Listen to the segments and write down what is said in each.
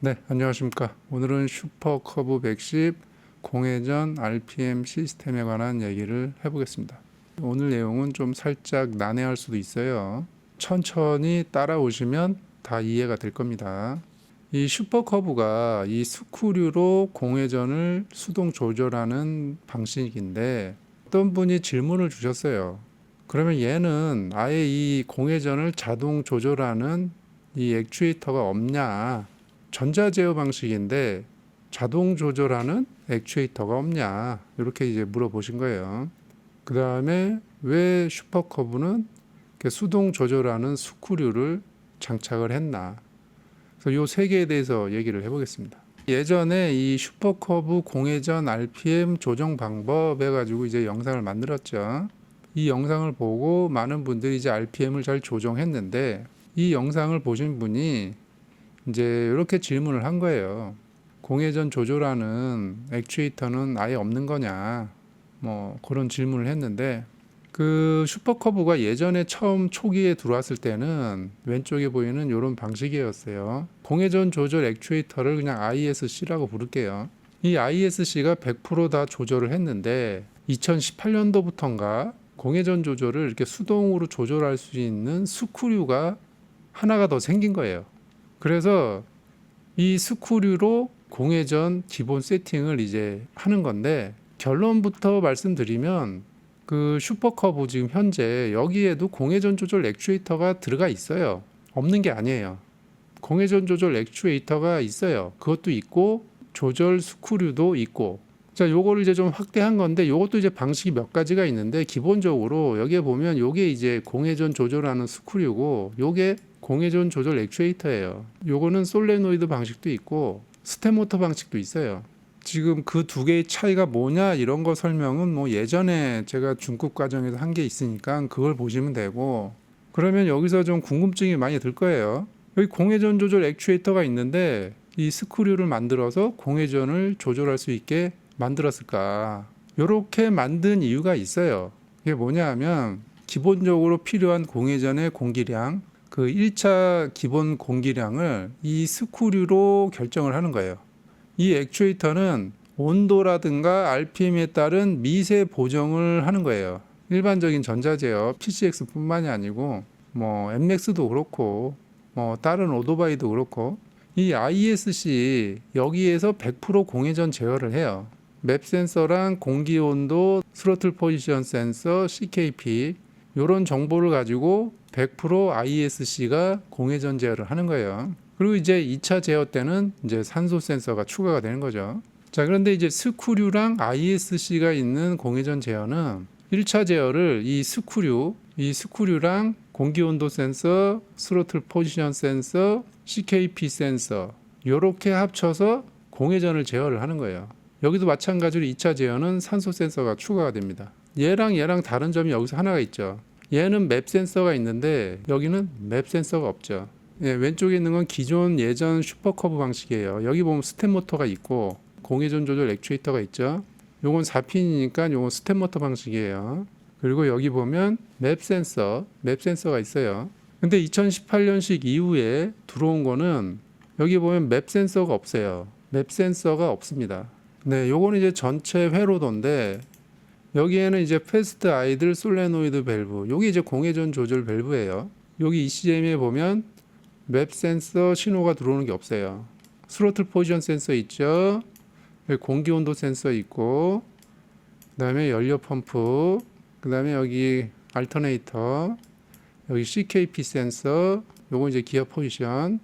네, 안녕하십니까. 오늘은 슈퍼커브 110 공회전 RPM 시스템에 관한 얘기를 해보겠습니다. 오늘 내용은 좀 살짝 난해할 수도 있어요. 천천히 따라오시면 다 이해가 될 겁니다. 이 슈퍼커브가 이 스크류로 공회전을 수동 조절하는 방식인데 어떤 분이 질문을 주셨어요. 그러면 얘는 아예 이 공회전을 자동 조절하는 이 액추에이터가 없냐? 전자제어 방식인데 자동 조절하는 액추에이터가 없냐? 이렇게 이제 물어보신 거예요. 그 다음에 왜 슈퍼커브는 수동 조절하는 스크류를 장착을 했나? 그래서 이 세 개에 대해서 얘기를 해보겠습니다. 예전에 이 슈퍼커브 공회전 RPM 조정 방법 해가지고 이제 영상을 만들었죠. 이 영상을 보고 많은 분들이 이제 RPM을 잘 조정했는데 이 영상을 보신 분이 이제 이렇게 질문을 한 거예요. 공회전 조절하는 액추에이터는 아예 없는 거냐? 뭐 그런 질문을 했는데 그 슈퍼커브가 예전에 처음 초기에 들어왔을 때는 왼쪽에 보이는 이런 방식이었어요. 공회전 조절 액추에이터를 그냥 ISC라고 부를게요. 이 ISC가 100% 조절을 했는데 2018년도부터인가 공회전 조절을 이렇게 수동으로 조절할 수 있는 스크류가 하나가 더 생긴 거예요. 그래서 이 스크류로 공회전 기본 세팅을 이제 하는 건데 결론부터 말씀드리면 그 슈퍼커브 지금 현재 여기에도 공회전 조절 액추에이터가 들어가 있어요. 없는 게 아니에요. 공회전 조절 액추에이터가 있어요. 그것도 있고 조절 스크류도 있고. 자, 요거를 이제 좀 확대한 건데 요것도 이제 방식이 몇 가지가 있는데 기본적으로 여기에 보면 요게 이제 공회전 조절하는 스크류고 요게 공회전 조절 액추에이터예요. 요거는 솔레노이드 방식도 있고 스텝모터 방식도 있어요. 지금 그 두 개의 차이가 뭐냐 이런 거 설명은 뭐 예전에 제가 중급 과정에서 한 게 있으니까 그걸 보시면 되고, 그러면 여기서 좀 궁금증이 많이 들 거예요. 여기 공회전 조절 액추에이터가 있는데 이 스크류를 만들어서 공회전을 조절할 수 있게 만들었을까? 이렇게 만든 이유가 있어요. 이게 뭐냐 하면 기본적으로 필요한 공회전의 공기량, 그 1차 기본 공기량을 이 스크류로 결정을 하는 거예요. 이 액추에이터는 온도라든가 RPM에 따른 미세 보정을 하는 거예요. 일반적인 전자제어 PCX뿐만이 아니고 뭐 MX도 그렇고 뭐 다른 오토바이도 그렇고 이 ISC 여기에서 100% 공회전 제어를 해요. 맵 센서랑 공기 온도, 스로틀 포지션 센서, CKP 이런 정보를 가지고 100% ISC가 공회전 제어를 하는 거예요. 그리고 이제 2차 제어 때는 이제 산소 센서가 추가가 되는 거죠. 자, 그런데 이제 스크류랑 ISC가 있는 공회전 제어는 1차 제어를 이 스크류랑 공기 온도 센서, 스로틀 포지션 센서, CKP 센서 이렇게 합쳐서 공회전을 제어를 하는 거예요. 여기도 마찬가지로 2차 제어는 산소 센서가 추가가 됩니다. 얘랑 다른 점이 여기서 하나가 있죠. 얘는 맵 센서가 있는데 여기는 맵 센서가 없죠. 예, 왼쪽에 있는 건 기존 예전 슈퍼커브 방식이에요. 여기 보면 스텝 모터가 있고 공회전 조절 액추에이터가 있죠. 요건 4핀이니까 요건 스텝 모터 방식이에요. 그리고 여기 보면 맵 센서가 있어요. 근데 2018년식 이후에 들어온 거는 여기 보면 맵 센서가 없어요. 맵 센서가 없습니다. 네, 요거는 이제 전체 회로도인데 여기에는 이제 패스트 아이들 솔레노이드 밸브, 여기 이제 공회전 조절 밸브예요. 여기 ECM에 보면 맵 센서 신호가 들어오는 게 없어요. 스로틀 포지션 센서 있죠. 공기 온도 센서 있고, 그 다음에 연료 펌프, 그 다음에 여기 알터네이터, 여기 CKP 센서, 요건 이제 기어 포지션,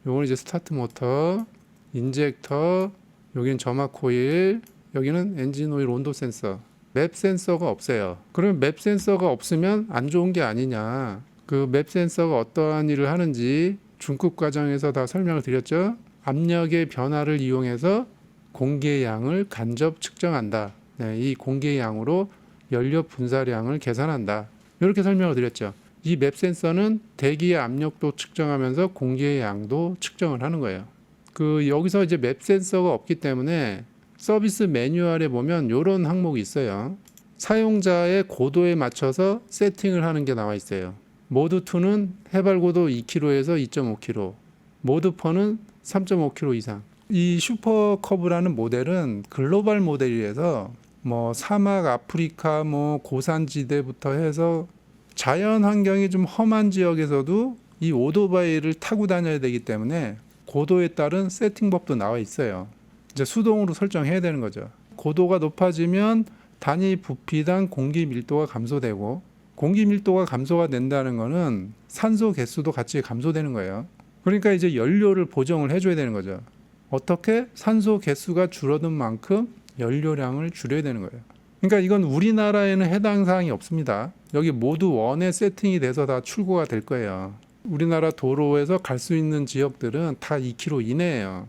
요건 이제 스타트 모터, 인젝터, 여기는 점화 코일, 여기는 엔진 오일 온도 센서. 맵 센서가 없어요. 그러면 맵 센서가 없으면 안 좋은 게 아니냐. 그 맵 센서가 어떠한 일을 하는지 중급 과정에서 다 설명을 드렸죠. 압력의 변화를 이용해서 공기의 양을 간접 측정한다. 네, 이 공기의 양으로 연료 분사량을 계산한다. 이렇게 설명을 드렸죠. 이 맵 센서는 대기의 압력도 측정하면서 공기의 양도 측정을 하는 거예요. 그 여기서 이제 맵 센서가 없기 때문에 서비스 매뉴얼에 보면 이런 항목이 있어요. 사용자의 고도에 맞춰서 세팅을 하는 게 나와 있어요. 모드 2는 해발 고도 2km에서 2.5km, 모드 4는 3.5km 이상. 이 슈퍼커브라는 모델은 글로벌 모델이라서 뭐 사막, 아프리카, 뭐 고산지대부터 해서 자연 환경이 좀 험한 지역에서도 이 오토바이를 타고 다녀야 되기 때문에 고도에 따른 세팅법도 나와 있어요. 이제 수동으로 설정해야 되는 거죠. 고도가 높아지면 단위 부피당 공기 밀도가 감소되고, 공기 밀도가 감소가 된다는 거는 산소 개수도 같이 감소되는 거예요. 그러니까 이제 연료를 보정을 해줘야 되는 거죠. 어떻게? 산소 개수가 줄어든 만큼 연료량을 줄여야 되는 거예요. 그러니까 이건 우리나라에는 해당 사항이 없습니다. 여기 모두 원에 세팅이 돼서 다 출고가 될 거예요. 우리나라 도로에서 갈 수 있는 지역들은 다 2km 이내예요.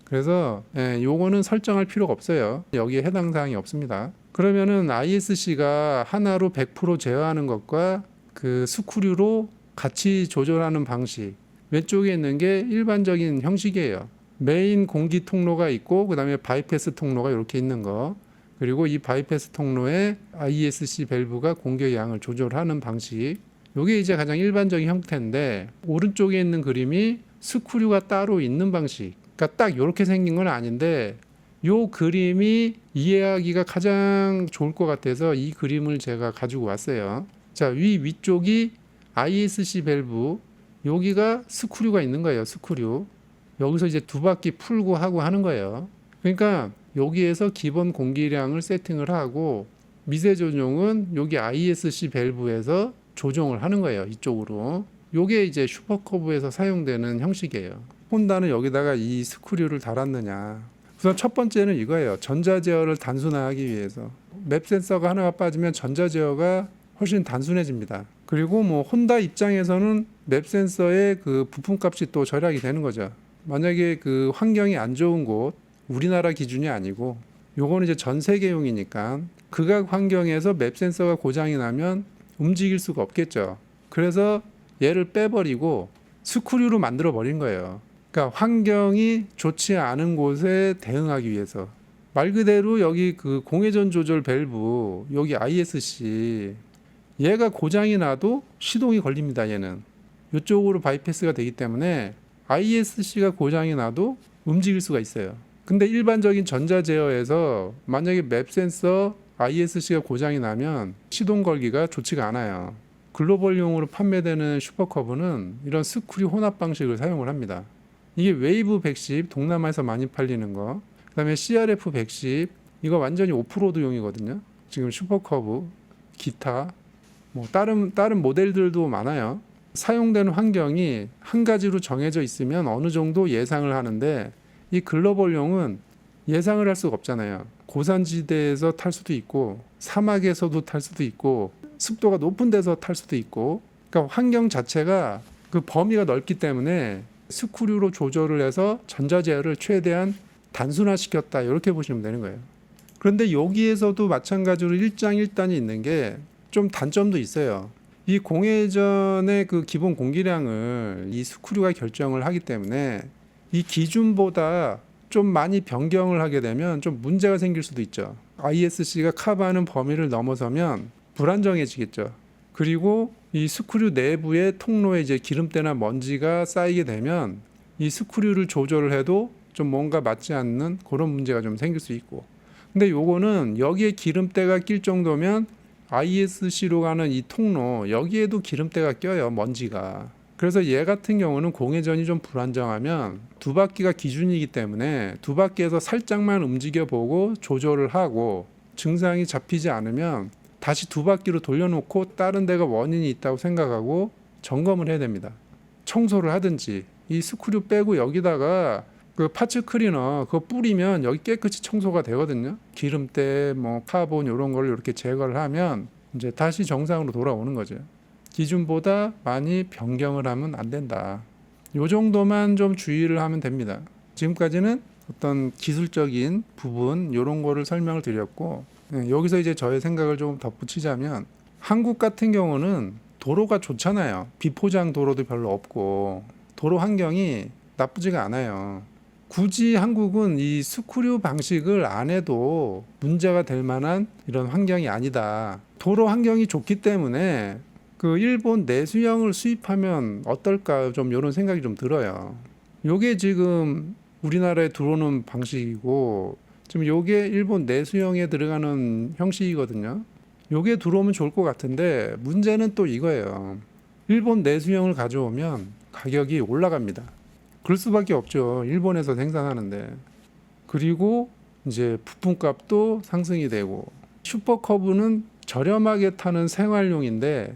그래서 요거는 설정할 필요가 없어요. 여기에 해당 사항이 없습니다. 그러면은 ISC가 하나로 100% 제어하는 것과 그 스크류로 같이 조절하는 방식, 왼쪽에 있는 게 일반적인 형식이에요. 메인 공기 통로가 있고 그 다음에 바이패스 통로가 이렇게 있는 거, 그리고 이 바이패스 통로에 ISC 밸브가 공기의 양을 조절하는 방식, 이게 이제 가장 일반적인 형태인데, 오른쪽에 있는 그림이 스크류가 따로 있는 방식. 그러니까 딱 이렇게 생긴 건 아닌데 이 그림이 이해하기가 가장 좋을 것 같아서 이 그림을 제가 가지고 왔어요. 자, 위쪽이 ISC 밸브, 여기가 스크류가 있는 거예요. 스크류. 여기서 이제 두 바퀴 풀고 하고 하는 거예요. 그러니까 여기에서 기본 공기량을 세팅을 하고 미세 조종은 여기 ISC 밸브에서 조정을 하는 거예요. 이쪽으로. 요게 이제 슈퍼커브에서 사용되는 형식이에요. 혼다는 여기다가 이 스크류를 달았느냐. 우선 첫 번째는 이거예요. 전자제어를 단순화하기 위해서. 맵 센서가 하나가 빠지면 전자제어가 훨씬 단순해집니다. 그리고 뭐 혼다 입장에서는 맵 센서의 그 부품값이 또 절약이 되는 거죠. 만약에 그 환경이 안 좋은 곳, 우리나라 기준이 아니고 요거는 이제 전 세계용이니까 극악 환경에서 맵 센서가 고장이 나면 움직일 수가 없겠죠. 그래서 얘를 빼버리고 스크류로 만들어 버린 거예요. 그러니까 환경이 좋지 않은 곳에 대응하기 위해서. 말 그대로 여기 그 공회전 조절 밸브, 여기 ISC, 얘가 고장이 나도 시동이 걸립니다. 얘는 이쪽으로 바이패스가 되기 때문에 ISC가 고장이 나도 움직일 수가 있어요. 근데 일반적인 전자제어에서 만약에 맵 센서 ISC가 고장이 나면 시동 걸기가 좋지가 않아요. 글로벌용으로 판매되는 슈퍼커브는 이런 스크류 혼합 방식을 사용을 합니다. 이게 웨이브 110, 동남아에서 많이 팔리는 거, 그 다음에 CRF 110, 이거 완전히 오프로드용이거든요. 지금 슈퍼커브, 기타, 뭐 다른 모델들도 많아요. 사용되는 환경이 한 가지로 정해져 있으면 어느 정도 예상을 하는데, 이 글로벌용은 예상을 할 수가 없잖아요. 고산지대에서 탈 수도 있고 사막에서도 탈 수도 있고 습도가 높은 데서 탈 수도 있고, 그러니까 환경 자체가 그 범위가 넓기 때문에 스크류로 조절을 해서 전자제어를 최대한 단순화시켰다, 이렇게 보시면 되는 거예요. 그런데 여기에서도 마찬가지로 일장일단이 있는 게 좀 단점도 있어요. 이 공회전의 그 기본 공기량을 이 스크류가 결정을 하기 때문에 이 기준보다 좀 많이 변경을 하게 되면 좀 문제가 생길 수도 있죠. ISC가 커버하는 범위를 넘어서면 불안정해지겠죠. 그리고 이 스크류 내부의 통로에 이제 기름때나 먼지가 쌓이게 되면 이 스크류를 조절을 해도 좀 뭔가 맞지 않는 그런 문제가 좀 생길 수 있고, 근데 요거는 여기에 기름때가 낄 정도면 ISC로 가는 이 통로, 여기에도 기름때가 껴요. 먼지가. 그래서 얘 같은 경우는 공회전이 좀 불안정하면 두 바퀴가 기준이기 때문에 두 바퀴에서 살짝만 움직여 보고 조절을 하고 증상이 잡히지 않으면 다시 두 바퀴로 돌려놓고 다른 데가 원인이 있다고 생각하고 점검을 해야 됩니다. 청소를 하든지, 이 스크류 빼고 여기다가 그 파츠 클리너 그거 뿌리면 여기 깨끗이 청소가 되거든요. 기름때 뭐 카본 이런 걸 이렇게 제거를 하면 이제 다시 정상으로 돌아오는 거죠. 기준보다 많이 변경을 하면 안 된다. 요 정도만 좀 주의를 하면 됩니다. 지금까지는 어떤 기술적인 부분 이런 거를 설명을 드렸고, 여기서 이제 저의 생각을 좀 덧붙이자면, 한국 같은 경우는 도로가 좋잖아요. 비포장 도로도 별로 없고 도로 환경이 나쁘지가 않아요. 굳이 한국은 이 스크류 방식을 안 해도 문제가 될 만한 이런 환경이 아니다. 도로 환경이 좋기 때문에 그 일본 내수형을 수입하면 어떨까, 좀 이런 생각이 좀 들어요. 요게 지금 우리나라에 들어오는 방식이고, 지금 요게 일본 내수형에 들어가는 형식이거든요. 요게 들어오면 좋을 것 같은데 문제는 또 이거예요. 일본 내수형을 가져오면 가격이 올라갑니다. 그럴 수밖에 없죠. 일본에서 생산하는데. 그리고 이제 부품값도 상승이 되고, 슈퍼커브는 저렴하게 타는 생활용인데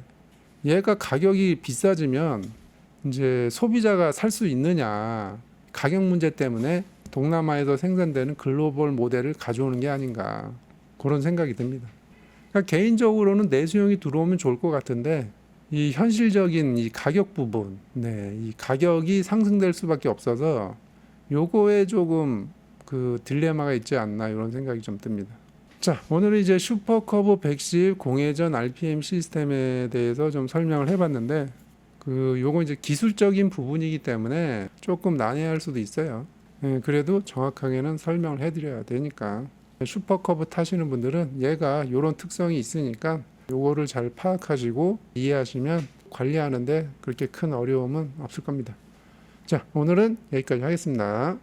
얘가 가격이 비싸지면 이제 소비자가 살 수 있느냐, 가격 문제 때문에 동남아에서 생산되는 글로벌 모델을 가져오는 게 아닌가, 그런 생각이 듭니다. 그러니까 개인적으로는 내수용이 들어오면 좋을 것 같은데 이 현실적인 이 가격 부분, 이 가격이 상승될 수밖에 없어서 요거에 조금 그 딜레마가 있지 않나, 이런 생각이 좀 듭니다. 자, 오늘은 이제 슈퍼커브 110 공회전 RPM 시스템에 대해서 좀 설명을 해봤는데, 요거 이제 기술적인 부분이기 때문에 조금 난해할 수도 있어요. 그래도 정확하게는 설명을 해드려야 되니까. 슈퍼커브 타시는 분들은 얘가 이런 특성이 있으니까 요거를 잘 파악하시고 이해하시면 관리하는데 그렇게 큰 어려움은 없을 겁니다. 자, 오늘은 여기까지 하겠습니다.